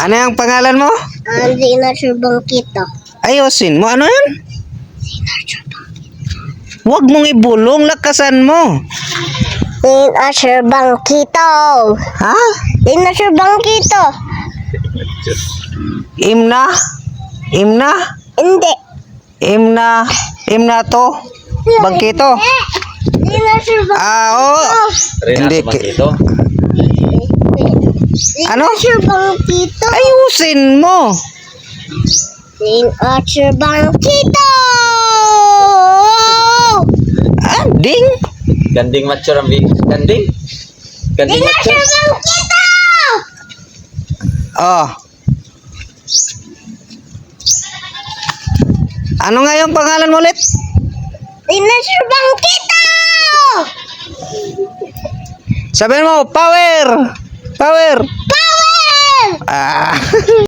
Ano yung pangalan mo? Signature Bangkito. Ayusin mo. Ano yan? Huwag mong ibulong. Lakasan mo. Signature Bangkito. Ha? Signature Bangkito. Imna? Imna? Hindi. Imna to? Bangkito? Signature Bangkito. Oo. Hindi. Bangkito. Ano? Signature Bangkito. Ayusin mo. Signature Bangkito. Ding. Ganding mature ang ganding. Ganding mature. Signature Bangkito. Oh. Ano nga yung pangalan mo ulit? Signature Bangkito. Sabihin mo, power! Power! Power. Ah.